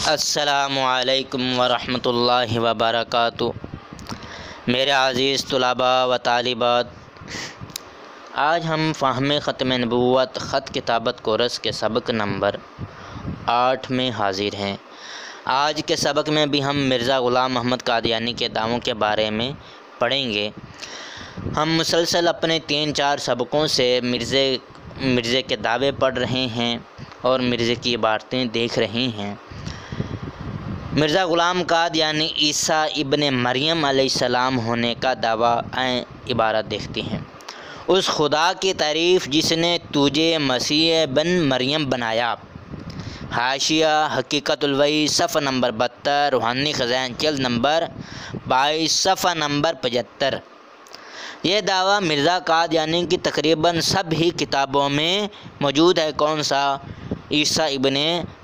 السلام علیکم ورحمۃ اللہ وبرکاتہ۔ میرے عزیز طلباء و طالبات، آج ہم فہم ختم نبوت خط کتابت کورس کے سبق نمبر 8 میں حاضر ہیں۔ آج کے سبق میں بھی ہم مرزا غلام محمد قادیانی کے دعووں کے بارے میں پڑھیں گے۔ ہم مسلسل اپنے 3-4 سبقوں سے مرزے کے دعوے پڑھ رہے ہیں اور مرزے کی عبارتیں دیکھ رہے ہیں۔ مرزا غلام قادیانی عیسیٰ ابن مریم علیہ السلام ہونے کا دعویٰ عبارت دیکھتے ہیں۔ اس خدا کی تعریف جس نے تجھے مسیح بن مریم بنایا۔ حاشیہ حقیقت الوحی صفحہ نمبر 72، روحانی خزائن جلد نمبر 22 صفحہ نمبر 75۔ یہ دعویٰ مرزا قادیانی کی تقریباً سب ہی کتابوں میں موجود ہے۔ کون سا؟ عیسیٰ ابن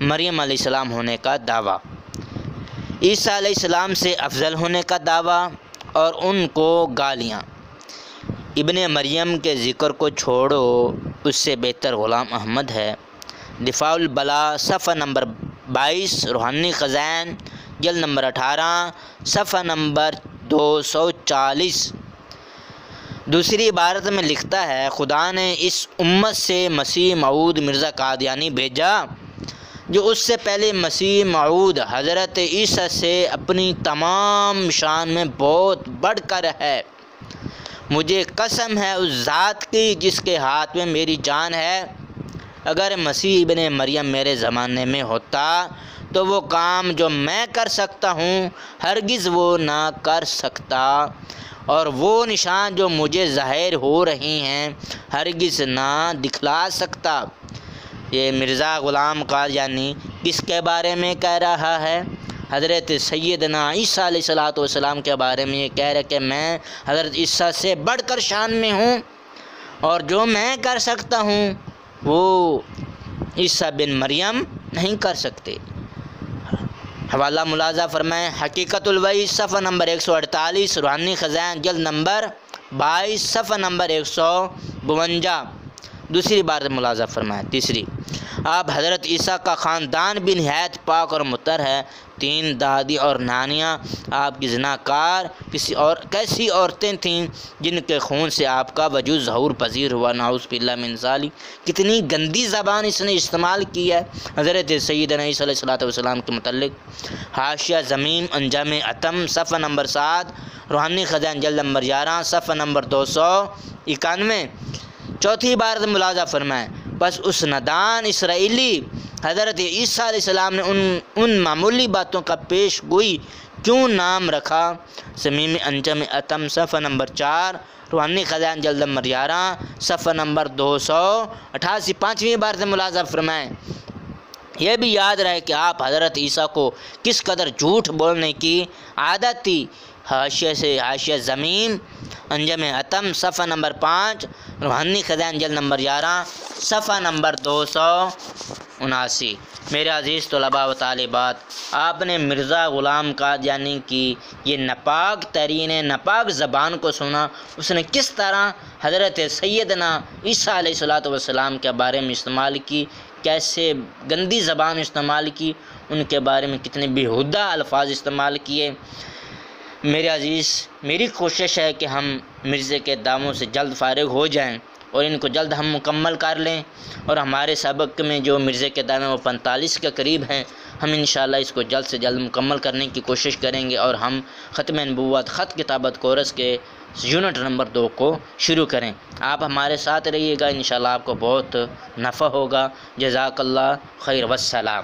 مریم علیہ السلام ہونے کا دعویٰ، عیسیٰ علیہ السلام سے افضل ہونے کا دعویٰ اور ان کو گالیاں۔ ابن مریم کے ذکر کو چھوڑو، اس سے بہتر غلام احمد ہے۔ دفاع البلا صفحہ نمبر 22، روحانی خزائن جلد نمبر 18 صفحہ نمبر 240۔ دوسری عبارت میں لکھتا ہے، خدا نے اس امت سے مسیح موعود مرزا قادیانی بھیجا جو اس سے پہلے مسیح موعود حضرت عیسیٰ سے اپنی تمام شان میں بہت بڑھ کر ہے۔ مجھے قسم ہے اس ذات کی جس کے ہاتھ میں میری جان ہے، اگر مسیح ابن مریم میرے زمانے میں ہوتا تو وہ کام جو میں کر سکتا ہوں ہرگز وہ نہ کر سکتا، اور وہ نشان جو مجھے ظاہر ہو رہے ہیں ہرگز نہ دکھلا سکتا۔ یہ مرزا غلام قادیانی کس کے بارے میں کہہ رہا ہے؟ حضرت سیدنا عیسیٰ علیہ السلام کے بارے میں یہ کہہ رہا ہے کہ میں حضرت عیسیٰ سے بڑھ کر شان میں ہوں، اور جو میں کر سکتا ہوں وہ عیسیٰ بن مریم نہیں کر سکتے۔ حوالہ ملاحظہ فرمائیں، حقیقت الوحی صفحہ نمبر 148، روحانی خزائن جلد نمبر 22 صفحہ نمبر 152۔ دوسری بات ملاحظہ فرمائیں۔ تیسری، آپ حضرت عیسیٰ کا خاندان بھی نہایت پاک اور مطہر ہے۔ 3 دادی اور نانیاں آپ کی زناکار کیسی عورتیں تھیں جن کے خون سے آپ کا وجود ظہور پذیر ہوا۔ نعوذ باللہ من ذالک، کتنی گندی زبان اس نے استعمال کی ہے حضرت سیدنا عیسیٰ علیہ السلام کے متعلق۔ حاشیہ ضمیم انجام اتم صفحہ نمبر 7، روحانی خزائن جلد نمبر 11 صفحہ نمبر 291۔ چوتھی عبارت ملاحظہ فرمائیں، بس اس نادان اسرائیلی حضرت عیسیٰ علیہ السلام نے ان معمولی باتوں کا پیش گوئی کیوں نام رکھا؟ ضمیم انجم اتم صفحہ نمبر 4، روحانی خزائن جلد نمبر 11 صفحہ نمبر 288۔ پانچویں عبارت ملاحظہ فرمائیں، یہ بھی یاد رہے کہ آپ حضرت عیسیٰ کو کس قدر جھوٹ بولنے کی عادت تھی۔ حاشیہ ضمیم انجم اتم صفحہ نمبر 5، روحانی خزائن جلد نمبر 11 صفحہ نمبر 279۔ میرے عزیز طلباء و طالبات، آپ نے مرزا غلام قادیانی کی یہ ناپاک ترین ناپاک زبان کو سنا۔ اس نے کس طرح حضرت سیدنا عیسیٰ علیہ السلام کے بارے میں استعمال کی، کیسے گندی زبان استعمال کی، ان کے بارے میں کتنے بیہودہ الفاظ استعمال کیے۔ میرے عزیز، میری کوشش ہے کہ ہم مرزے کے دعووں سے جلد فارغ ہو جائیں اور ان کو جلد ہم مکمل کر لیں، اور ہمارے سبق میں جو مرزے کے دعوے وہ 45 کے قریب ہیں، ہم انشاءاللہ اس کو جلد سے جلد مکمل کرنے کی کوشش کریں گے، اور ہم ختم نبوت خط کتابت کورس کے یونٹ نمبر 2 کو شروع کریں۔ آپ ہمارے ساتھ رہیے گا، انشاءاللہ آپ کو بہت نفع ہوگا۔ جزاک اللہ خیر، والسلام۔